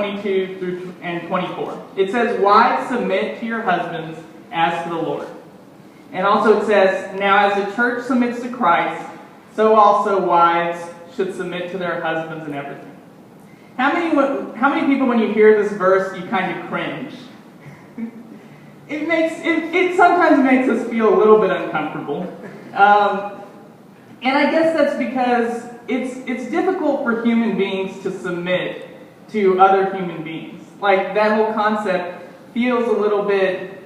22 through and 24. It says, "Wives, submit to your husbands as to the Lord." And also it says, "Now as the church submits to Christ, so also wives should submit to their husbands in everything." How many people, when you hear this verse, you kind of cringe? It sometimes makes us feel a little bit uncomfortable. And I guess that's because it's difficult for human beings to submit to other human beings. Like, that whole concept feels a little bit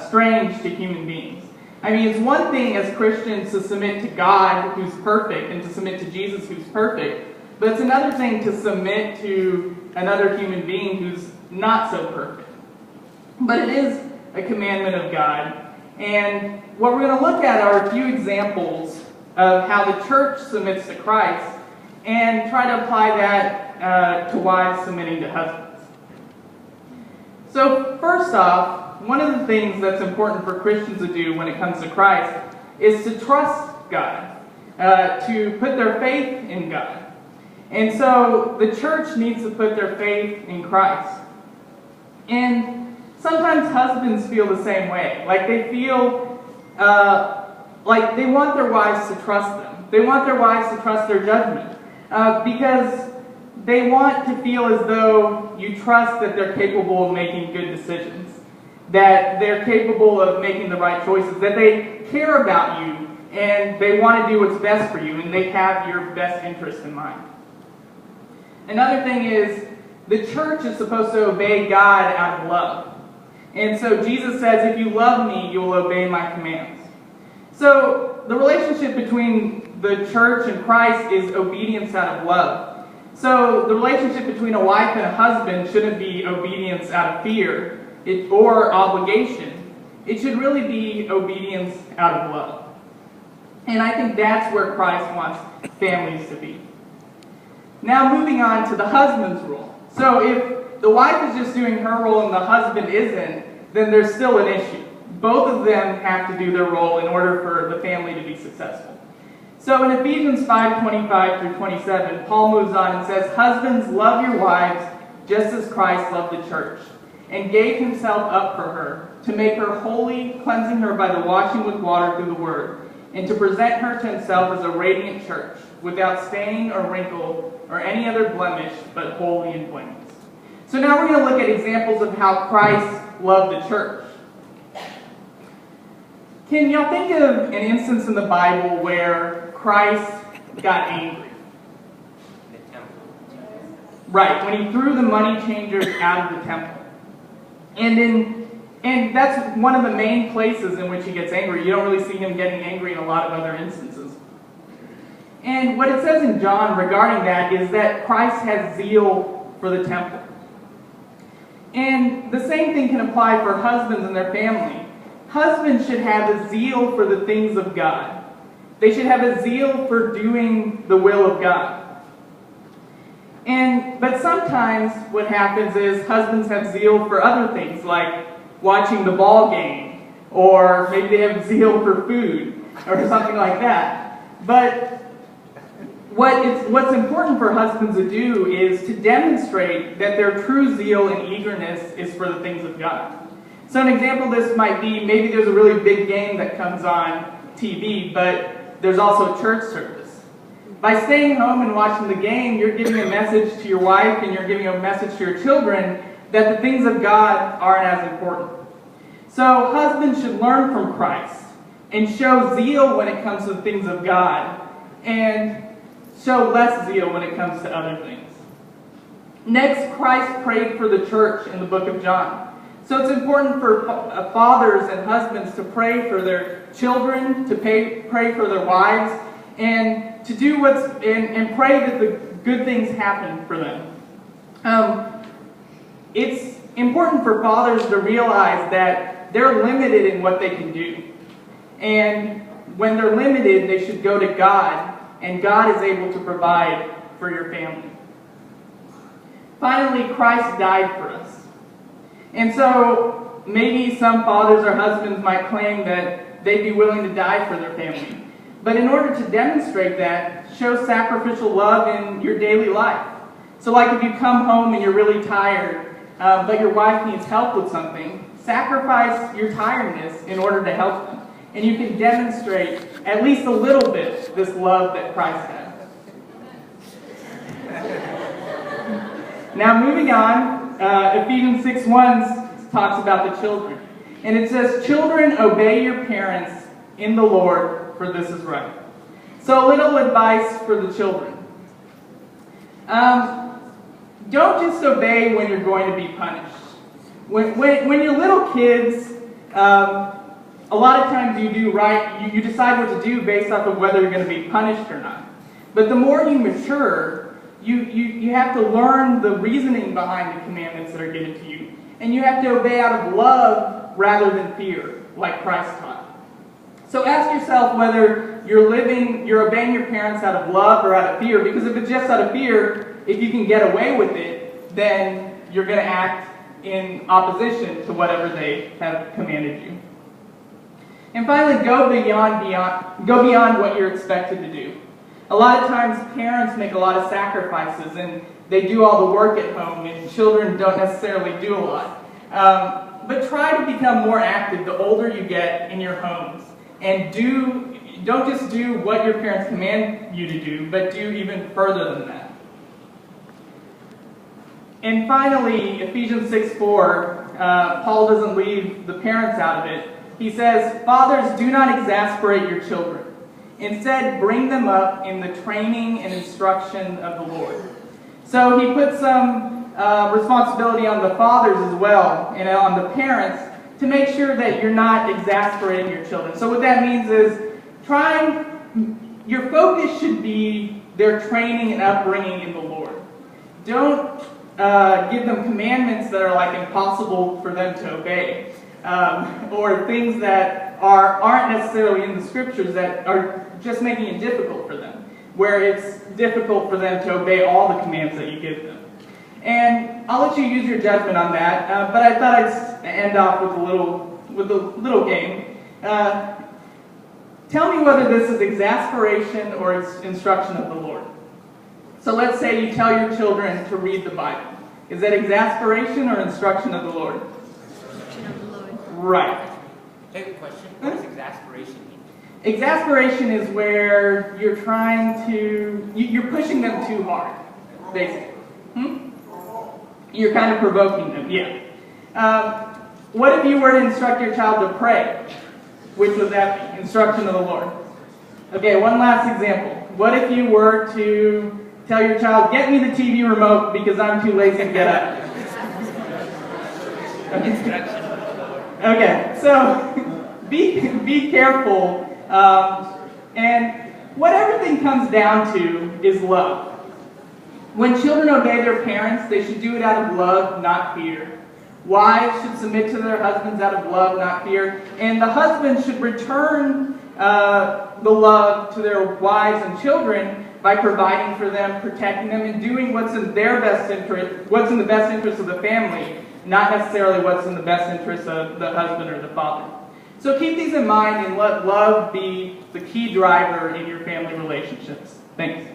strange to human beings. I mean, it's one thing as Christians to submit to God, who's perfect, and to submit to Jesus, who's perfect. But it's another thing to submit to another human being who's not so perfect. But it is a commandment of God. And what we're going to look at are a few examples of how the church submits to Christ and try to apply that to wives submitting to husbands. So first off, one of the things that's important for Christians to do when it comes to Christ is to trust God, to put their faith in God. And so the church needs to put their faith in Christ. And sometimes husbands feel the same way. Like, they feel like they want their wives to trust them. They want their wives to trust their judgment. Because they want to feel as though you trust that they're capable of making good decisions, that they're capable of making the right choices, that they care about you, and they want to do what's best for you, and they have your best interest in mind. Another thing is, the church is supposed to obey God out of love. And so Jesus says, "If you love me, you will obey my commands." So the relationship between the church and Christ is obedience out of love. So the relationship between a wife and a husband shouldn't be obedience out of fear or obligation. It should really be obedience out of love. And I think that's where Christ wants families to be. Now moving on to the husband's role. So if the wife is just doing her role and the husband isn't, then there's still an issue. Both of them have to do their role in order for the family to be successful. So in Ephesians 5:25 through 27, Paul moves on and says, "Husbands, love your wives just as Christ loved the church and gave himself up for her, to make her holy, cleansing her by the washing with water through the word, and to present her to himself as a radiant church, without stain or wrinkle or any other blemish, but holy and blameless." So now we're going to look at examples of how Christ loved the church. Can y'all think of an instance in the Bible where Christ got angry? The temple. Right, when he threw the money changers out of the temple. And that's one of the main places in which he gets angry. You don't really see him getting angry in a lot of other instances. And what it says in John regarding that is that Christ has zeal for the temple. And the same thing can apply for husbands and their family. Husbands should have a zeal for the things of God. They should have a zeal for doing the will of God. But sometimes what happens is husbands have zeal for other things, like watching the ball game, or maybe they have zeal for food, or something like that. But what's important for husbands to do is to demonstrate that their true zeal and eagerness is for the things of God. So an example of this might be, maybe there's a really big game that comes on TV, but there's also a church service. By staying home and watching the game, you're giving a message to your wife and you're giving a message to your children that the things of God aren't as important. So husbands should learn from Christ and show zeal when it comes to the things of God, and show less zeal when it comes to other things. Next, Christ prayed for the church in the book of John. So it's important for fathers and husbands to pray for their children, to pray for their wives, and to do and pray that the good things happen for them. It's important for fathers to realize that they're limited in what they can do. And when they're limited, they should go to God, and God is able to provide for your family. Finally, Christ died for us. And so maybe some fathers or husbands might claim that they'd be willing to die for their family. But in order to demonstrate that, show sacrificial love in your daily life. So like if you come home and you're really tired, but your wife needs help with something, sacrifice your tiredness in order to help them. And you can demonstrate at least a little bit this love that Christ has. Now moving on, Ephesians 6:1 talks about the children. And it says, "Children, obey your parents in the Lord, for this is right." So a little advice for the children. Don't just obey when you're going to be punished. When you're little kids, a lot of times you do right, you decide what to do based off of whether you're going to be punished or not. But the more you mature, you have to learn the reasoning behind the commandments that are given to you. And you have to obey out of love rather than fear, like Christ taught. So ask yourself whether you're obeying your parents out of love or out of fear. Because if it's just out of fear, if you can get away with it, then you're going to act in opposition to whatever they have commanded you. And finally, go beyond what you're expected to do. A lot of times parents make a lot of sacrifices and they do all the work at home, and children don't necessarily do a lot. But try to become more active the older you get in your homes. And don't just do what your parents command you to do, but do even further than that. And finally, Ephesians 6:4, Paul doesn't leave the parents out of it. He says, "Fathers, do not exasperate your children. Instead, bring them up in the training and instruction of the Lord." So he puts some responsibility on the fathers as well, and on the parents, to make sure that you're not exasperating your children. So what that means is, your focus should be their training and upbringing in the Lord. Don't give them commandments that are like impossible for them to obey, or things that aren't necessarily in the scriptures that are just making it difficult for them, where it's difficult for them to obey all the commands that you give them. And I'll let you use your judgment on that, but I thought I'd end off with a little game. Tell me whether this is exasperation or instruction of the Lord. So let's say you tell your children to read the Bible. Is that exasperation or instruction of the Lord? Instruction of the Lord. Right. I have a question. What does exasperation mean? Exasperation is where you're you're pushing them too hard, basically. You're kind of provoking them, yeah. What if you were to instruct your child to pray? Which would that be? Instruction of the Lord. Okay, one last example. What if you were to tell your child, "Get me the TV remote because I'm too lazy to get up"? Okay, so be careful. And what everything comes down to is love. When children obey their parents, they should do it out of love, not fear. Wives should submit to their husbands out of love, not fear. And the husbands should return the love to their wives and children by providing for them, protecting them, and doing what's in their best interest, what's in the best interest of the family, not necessarily what's in the best interest of the husband or the father. So keep these in mind and let love be the key driver in your family relationships. Thanks.